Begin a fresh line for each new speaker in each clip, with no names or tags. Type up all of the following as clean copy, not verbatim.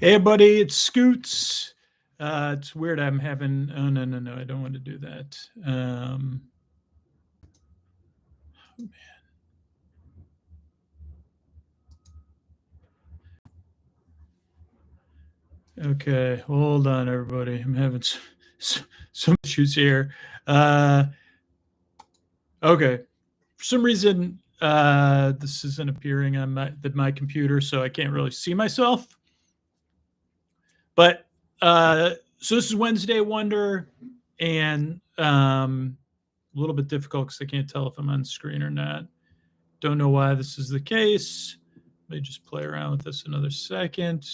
Hey, buddy, it's Scoots. It's weird. I'm having. Oh no! I don't want to do that. Okay, hold on, everybody. I'm having some issues here. Okay, for some reason, this isn't appearing on my computer, so I can't really see myself. But so this is Wednesday Wonder, and a little bit difficult because I can't tell if I'm on screen or not. Don't know why this is the case. Let me just play around with this another second.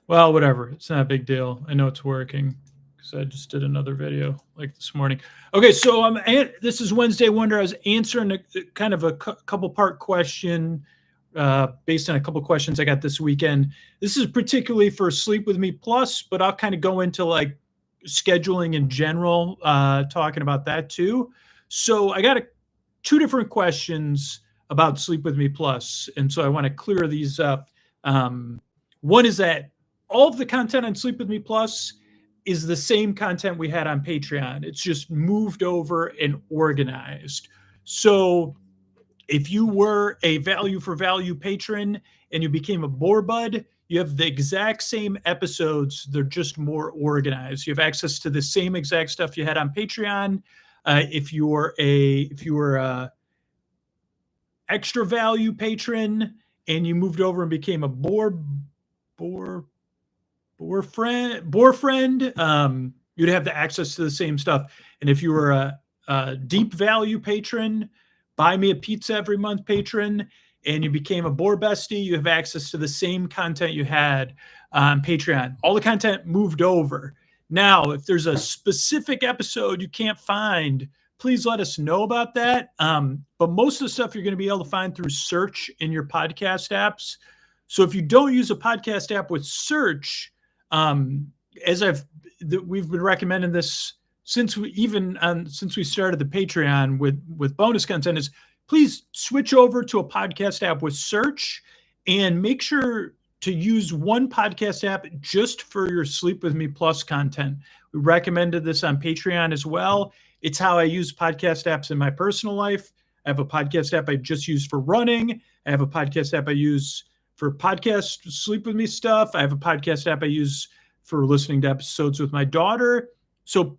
Well, whatever. It's not a big deal. I know it's working because I just did another video like this morning. Okay, so this is Wednesday Wonder. I was answering kind of a couple part question based on a couple questions I got this weekend. This is particularly for Sleep With Me Plus, but I'll kind of go into like scheduling in general, talking about that too. So I got two different questions about Sleep With Me Plus, and so I want to clear these up. One is that all of the content on Sleep With Me Plus is the same content we had on Patreon. It's just moved over and organized. So if you were a value for value patron and you became a Boar Bud, you have the exact same episodes. They're just more organized. You have access to the same exact stuff you had on Patreon. If you were a extra value patron and you moved over and became a boar friend, you'd have the access to the same stuff. And if you were a deep value patron, buy me a pizza every month patron, and you became a boar bestie, you have access to the same content you had on Patreon. All the content moved over. Now, if there's a specific episode you can't find, please let us know about that. But most of the stuff you're going to be able to find through search in your podcast apps. So if you don't use a podcast app with search, we've been recommending this since we started the Patreon with bonus content, is please switch over to a podcast app with search and make sure to use one podcast app just for your Sleep With Me Plus content. We recommended this on Patreon as well. It's how I use podcast apps in my personal life. I have a podcast app I just use for running. I have a podcast app I use for podcast Sleep With Me stuff. I have a podcast app I use for listening to episodes with my daughter. So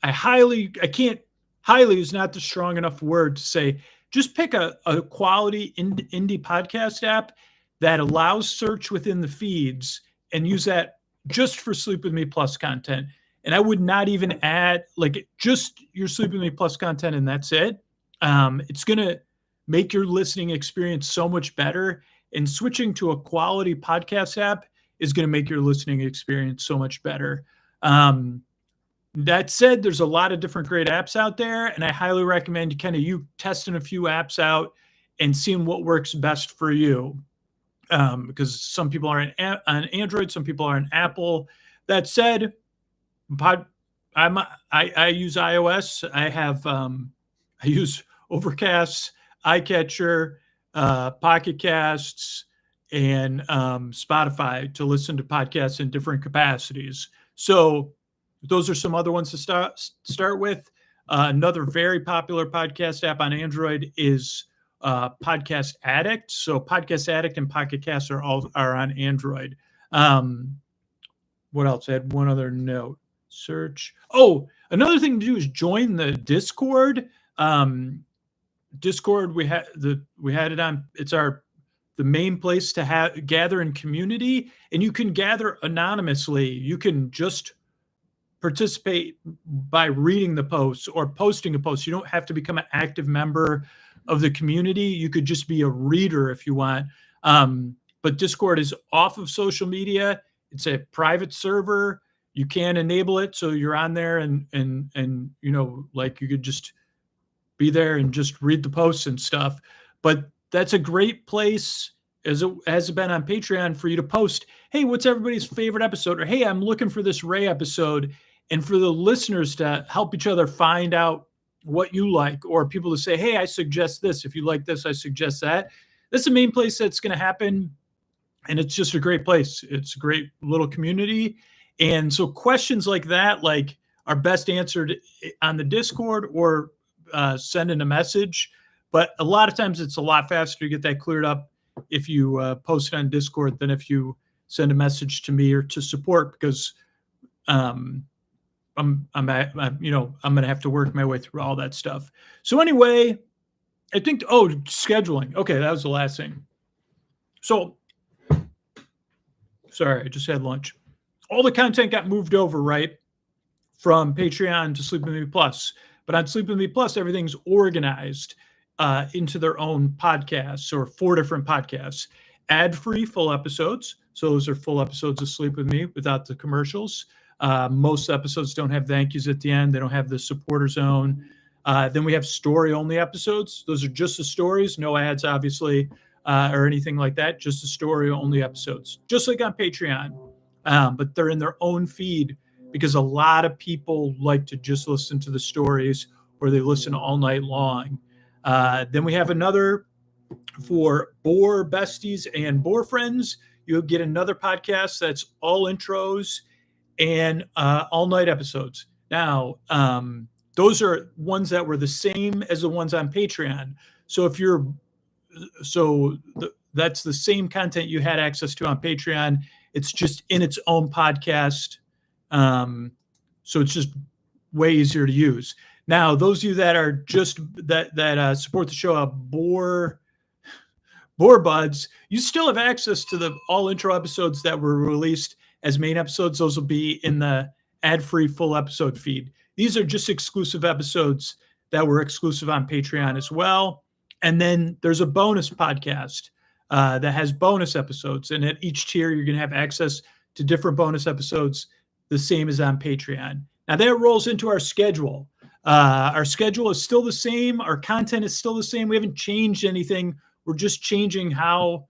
highly is not the strong enough word to say, just pick a quality indie podcast app that allows search within the feeds and use that just for Sleep With Me Plus content. And I would not even add just your Sleep With Me Plus content, and that's it. It's going to make your listening experience so much better. And switching to a quality podcast app is going to make your listening experience so much better. That said, there's a lot of different great apps out there, and I highly recommend you testing a few apps out and seeing what works best for you. Because some people are on Android, some people are on Apple. That said, I use iOS. I use Overcast, iCatcher, Pocket Casts, and Spotify to listen to podcasts in different capacities. So those are some other ones to start with. Another very popular podcast app on Android is Podcast Addict. So Podcast Addict and Pocket Casts are on Android. What else? I had one other note. Search. Oh, another thing to do is join the Discord. Discord, we had it on. It's the main place to gather in community, and you can gather anonymously. You can just participate by reading the posts or posting a post. You don't have to become an active member of the community. You could just be a reader if you want. But Discord is off of social media. It's a private server. You can enable it so you're on there and you could just be there and just read the posts and stuff. But that's a great place, as it has been on Patreon, for you to post, hey, what's everybody's favorite episode? Or, hey, I'm looking for this Ray episode. And for the listeners to help each other find out what you like, or people to say, hey, I suggest this. If you like this, I suggest that. That's the main place that's going to happen. And it's just a great place. It's a great little community. And so questions like that, like, are best answered on the Discord or sending a message. But a lot of times it's a lot faster to get that cleared up if you post it on Discord than if you send a message to me or to support, because I'm going to have to work my way through all that stuff. So anyway, I think, scheduling. Okay, that was the last thing. So, sorry, I just had lunch. All the content got moved over, right, from Patreon to Sleep With Me Plus. But on Sleep With Me Plus, everything's organized into their own podcasts, or 4 different podcasts. Ad-free full episodes. So those are full episodes of Sleep With Me without the commercials. Most episodes don't have thank yous at the end. They don't have the supporter zone. Then we have story-only episodes. Those are just the stories, no ads, obviously, or anything like that. Just the story-only episodes, just like on Patreon. But they're in their own feed because a lot of people like to just listen to the stories, or they listen all night long. Then we have another for Boar Besties and Boar Friends. You'll get another podcast that's all intros and all night episodes. Now, those are ones that were the same as the ones on Patreon. So that's the same content you had access to on Patreon. It's just in its own podcast. So it's just way easier to use. Now, those of you that are just that support the show, Boar Buds, you still have access to the all intro episodes that were released as main episodes. Those will be in the ad-free full episode feed. These are just exclusive episodes that were exclusive on Patreon as well. And then there's a bonus podcast that has bonus episodes. And at each tier, you're going to have access to different bonus episodes, the same as on Patreon. Now, that rolls into our schedule. Our schedule is still the same. Our content is still the same. We haven't changed anything. We're just changing how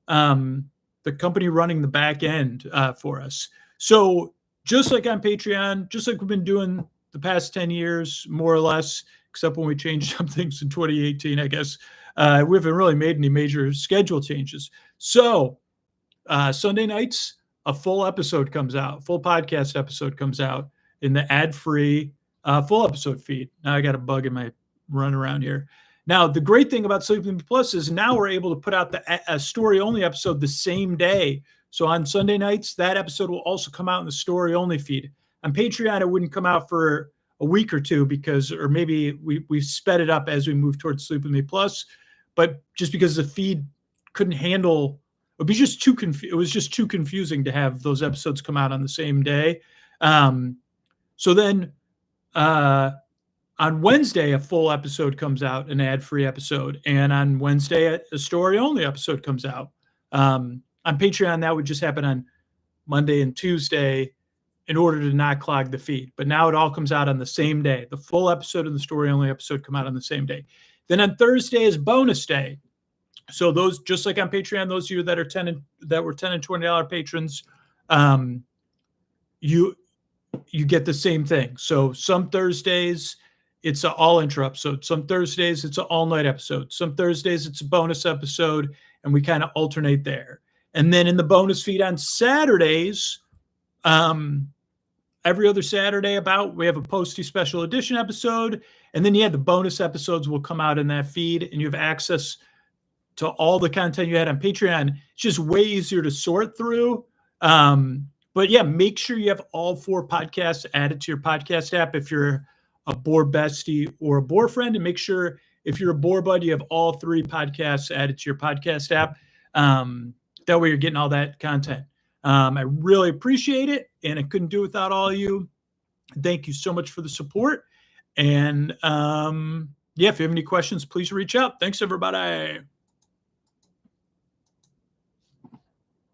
the company running the back end for us. So just like on Patreon, just like we've been doing the past 10 years, more or less, except when we changed some things in 2018, I guess, we haven't really made any major schedule changes. So Sunday nights, a full episode comes out, full podcast episode comes out in the ad-free full episode feed. Now I got a bug in my run around here. Now, the great thing about Sleep With Me Plus is now we're able to put out the story-only episode the same day. So on Sunday nights, that episode will also come out in the story-only feed. On Patreon, it wouldn't come out for a week or two or maybe we sped it up as we move towards Sleep With Me Plus. But just because the feed couldn't handle, it was just too confusing to have those episodes come out on the same day. So then on Wednesday, a full episode comes out, an ad-free episode. And on Wednesday, a story-only episode comes out. On Patreon, that would just happen on Monday and Tuesday in order to not clog the feed. But now it all comes out on the same day. The full episode and the story-only episode come out on the same day. Then on Thursday is bonus day. So those, just like on Patreon, those of you that were $10 and $20 patrons, you get the same thing. So some Thursdays, it's an all intro episode. Some Thursdays, it's an all night episode. Some Thursdays, it's a bonus episode, and we kind of alternate there. And then in the bonus feed on Saturdays, every other Saturday we have a Posty special edition episode. And then, the bonus episodes will come out in that feed, and you have access to all the content you had on Patreon. It's just way easier to sort through. But make sure you have all 4 podcasts added to your podcast app if you're a Boar Bestie or a Boar Friend, and make sure if you're a Boar Bud, you have all 3 podcasts added to your podcast app. That way you're getting all that content. I really appreciate it, and I couldn't do it without all of you. Thank you so much for the support. And if you have any questions, please reach out. Thanks, everybody.